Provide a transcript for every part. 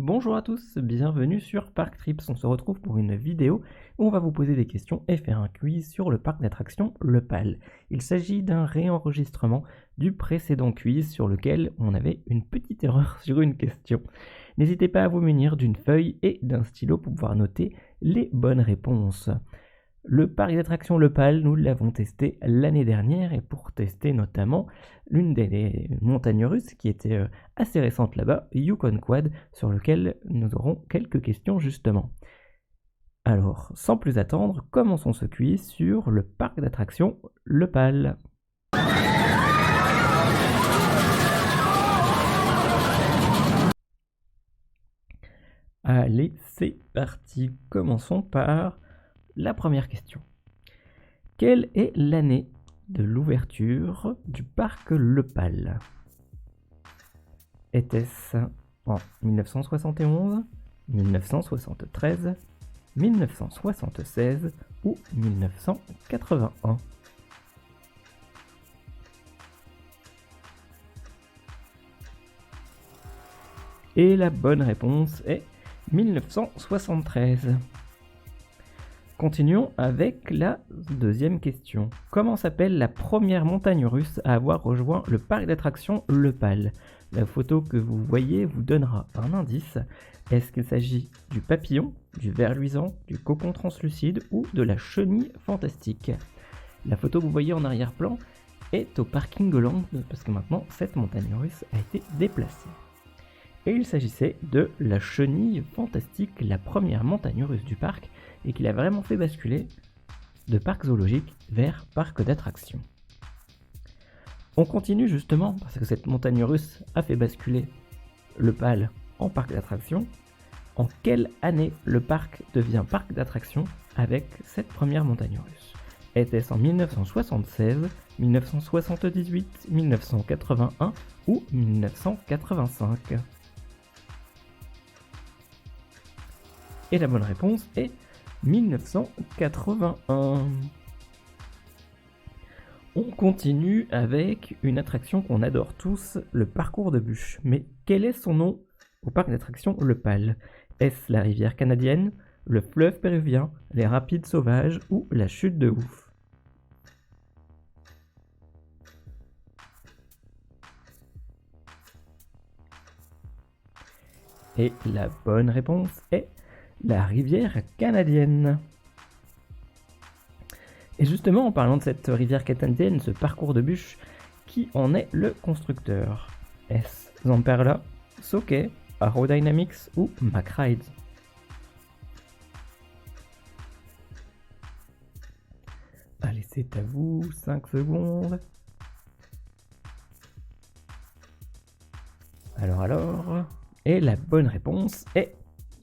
Bonjour à tous, bienvenue sur Park Trips. On se retrouve pour une vidéo où on va vous poser des questions et faire un quiz sur le parc d'attractions Le Pal. Il s'agit d'un réenregistrement du précédent quiz sur lequel on avait une petite erreur sur une question. N'hésitez pas à vous munir d'une feuille et d'un stylo pour pouvoir noter les bonnes réponses. Le parc d'attractions Le Pal, nous l'avons testé l'année dernière et pour tester notamment l'une des montagnes russes qui était assez récente là-bas, Yukon Quad, sur lequel nous aurons quelques questions justement. Alors, sans plus attendre, commençons ce quiz sur le parc d'attractions Le Pal. Allez, c'est parti. Commençons par la première question. Quelle est l'année de l'ouverture du parc Le Pal? Était-ce en 1971, 1973, 1976 ou 1981? Et la bonne réponse est 1973. Continuons avec la deuxième question. Comment s'appelle la première montagne russe à avoir rejoint le parc d'attractions Le Pal? La photo que vous voyez vous donnera un indice. Est-ce qu'il s'agit du papillon, du ver luisant, du cocon translucide ou de la chenille fantastique? La photo que vous voyez en arrière-plan est au parking Land parce que maintenant cette montagne russe a été déplacée. Et il s'agissait de la chenille fantastique, la première montagne russe du parc, et qui l'a vraiment fait basculer de parc zoologique vers parc d'attractions. On continue justement, parce que cette montagne russe a fait basculer le Pal en parc d'attractions. En quelle année le parc devient parc d'attractions avec cette première montagne russe? Était-ce en 1976, 1978, 1981 ou 1985? Et la bonne réponse est 1981. On continue avec une attraction qu'on adore tous, le parcours de bûches. Mais quel est son nom au parc d'attractions Le Pal? Est-ce la rivière canadienne, le fleuve péruvien, les rapides sauvages ou la chute de ouf? Et la bonne réponse est la rivière canadienne. Et justement, en parlant de cette rivière canadienne, ce parcours de bûches, qui en est le constructeur? Est-ce Zamperla, Sokey, Aerodynamics ou McRide? Allez, c'est à vous, 5 secondes. Alors, et la bonne réponse est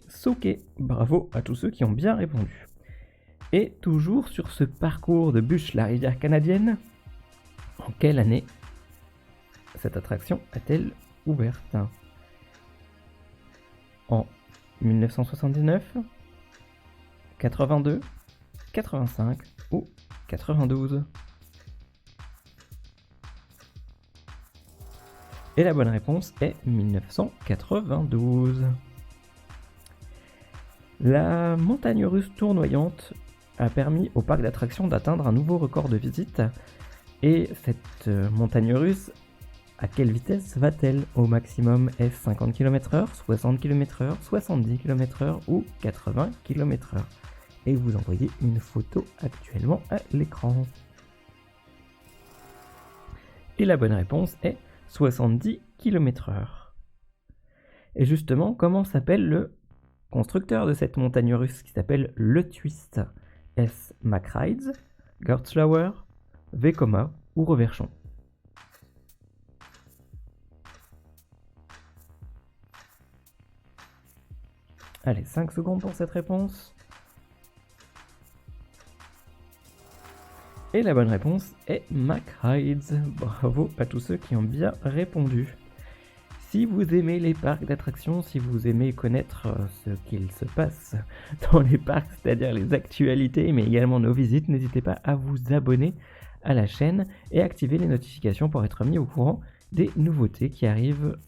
Sokey. Bravo à tous ceux qui ont bien répondu. Et toujours sur ce parcours de bûches, la rivière canadienne, en quelle année cette attraction a-t-elle ouverte? En 1979, 82, 85 ou 92? Et la bonne réponse est 1992. La montagne russe tournoyante a permis au parc d'attractions d'atteindre un nouveau record de visite. Et cette montagne russe, à quelle vitesse va-t-elle au maximum? Est-ce 50 km/h, 60 km/h, 70 km/h ou 80 km/h? Et vous envoyez une photo actuellement à l'écran. Et la bonne réponse est 70 km/h. Et justement, comment s'appelle le constructeur de cette montagne russe qui s'appelle Le Twist? Est-ce McRides, Gertzlauer, Vekoma ou Reverchon? Allez, 5 secondes pour cette réponse. Et la bonne réponse est McRides. Bravo à tous ceux qui ont bien répondu. Si vous aimez les parcs d'attractions, si vous aimez connaître ce qu'il se passe dans les parcs, c'est-à-dire les actualités, mais également nos visites, n'hésitez pas à vous abonner à la chaîne et activer les notifications pour être mis au courant des nouveautés qui arrivent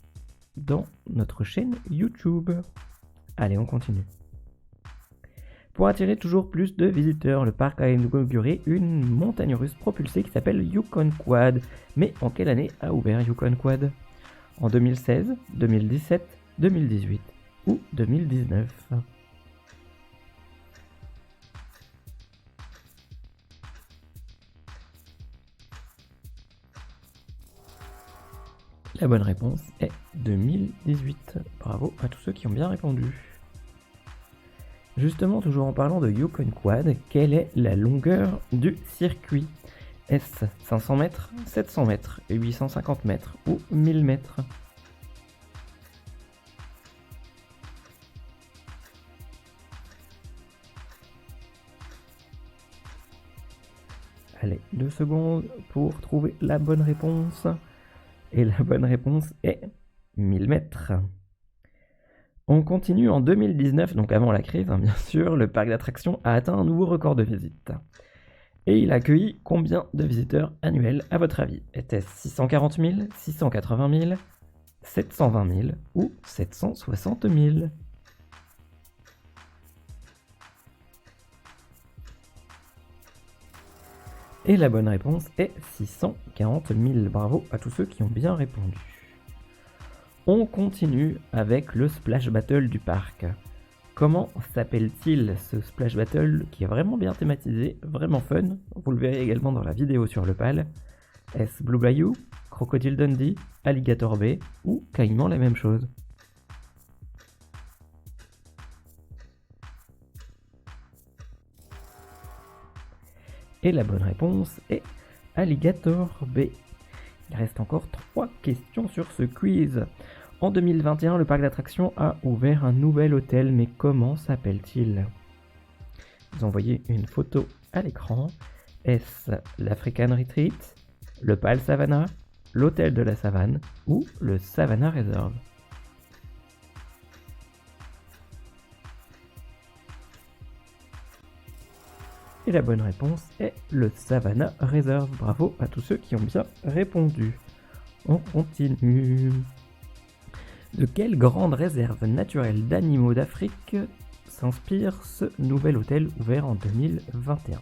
dans notre chaîne YouTube. Allez, on continue. Pour attirer toujours plus de visiteurs, le parc a inauguré une montagne russe propulsée qui s'appelle Yukon Quad. Mais en quelle année a ouvert Yukon Quad? En 2016, 2017, 2018 ou 2019? La bonne réponse est 2018. Bravo à tous ceux qui ont bien répondu. Justement, toujours en parlant de Yukon Quad, quelle est la longueur du circuit? Est-ce 500 mètres, 700 mètres, 850 mètres ou 1000 mètres? Allez, 2 secondes pour trouver la bonne réponse. Et la bonne réponse est 1000 mètres. On continue en 2019, donc avant la crise, bien sûr, le parc d'attractions a atteint un nouveau record de visite. Et il a accueilli combien de visiteurs annuels à votre avis? Était-ce 640 000, 680 000, 720 000 ou 760 000? Et la bonne réponse est 640 000. Bravo à tous ceux qui ont bien répondu. On continue avec le Splash Battle du parc. Comment s'appelle-t-il ce Splash Battle qui est vraiment bien thématisé, vraiment fun? Vous le verrez également dans la vidéo sur le PAL. Est-ce Blue Bayou, Crocodile Dundee, Alligator Bay ou Caïman la même chose? Et la bonne réponse est Alligator Bay. Il reste encore 3 questions sur ce quiz. En 2021, le parc d'attractions a ouvert un nouvel hôtel, mais comment s'appelle-t-il? Vous envoyez une photo à l'écran. Est-ce l'African Retreat, le PAL Savannah, l'hôtel de la Savane ou le Savannah Reserve? Et la bonne réponse est le Savannah Reserve. Bravo à tous ceux qui ont bien répondu. On continue. De quelle grande réserve naturelle d'animaux d'Afrique s'inspire ce nouvel hôtel ouvert en 2021?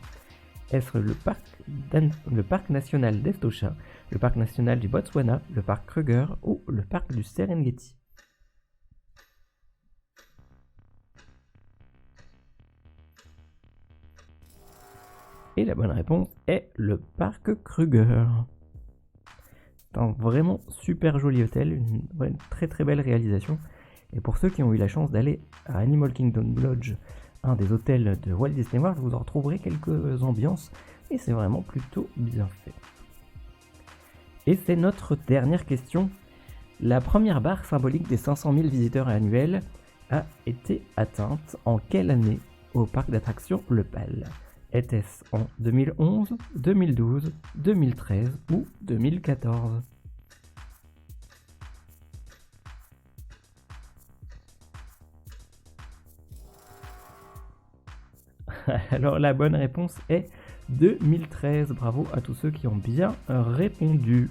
Est-ce le parc national d'Etosha, le parc national du Botswana, le parc Kruger ou le parc du Serengeti? Et la bonne réponse est le parc Kruger. C'est un vraiment super joli hôtel, une très très belle réalisation. Et pour ceux qui ont eu la chance d'aller à Animal Kingdom Lodge, un des hôtels de Walt Disney World, vous en retrouverez quelques ambiances et c'est vraiment plutôt bien fait. Et c'est notre dernière question. La première barre symbolique des 500 000 visiteurs annuels a été atteinte en quelle année au parc d'attractions Le PAL? Était-ce en 2011, 2012, 2013 ou 2014? Alors la bonne réponse est 2013. Bravo à tous ceux qui ont bien répondu.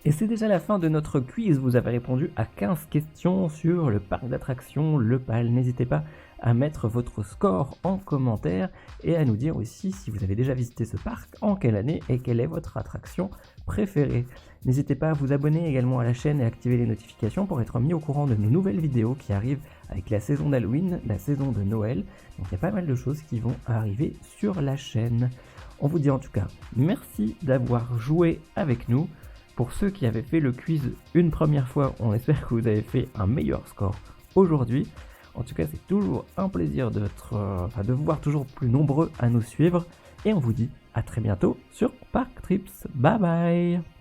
Et c'est déjà la fin de notre quiz. Vous avez répondu à 15 questions sur le parc d'attractions Le PAL. N'hésitez pas à mettre votre score en commentaire et à nous dire aussi si vous avez déjà visité ce parc, en quelle année et quelle est votre attraction préférée. N'hésitez pas à vous abonner également à la chaîne et activer les notifications pour être mis au courant de nos nouvelles vidéos qui arrivent avec la saison d'Halloween, la saison de Noël. Donc il y a pas mal de choses qui vont arriver sur la chaîne. On vous dit en tout cas merci d'avoir joué avec nous. Pour ceux qui avaient fait le quiz une première fois, on espère que vous avez fait un meilleur score aujourd'hui. En tout cas, c'est toujours un plaisir de vous voir toujours plus nombreux à nous suivre. Et on vous dit à très bientôt sur Park Trips. Bye bye!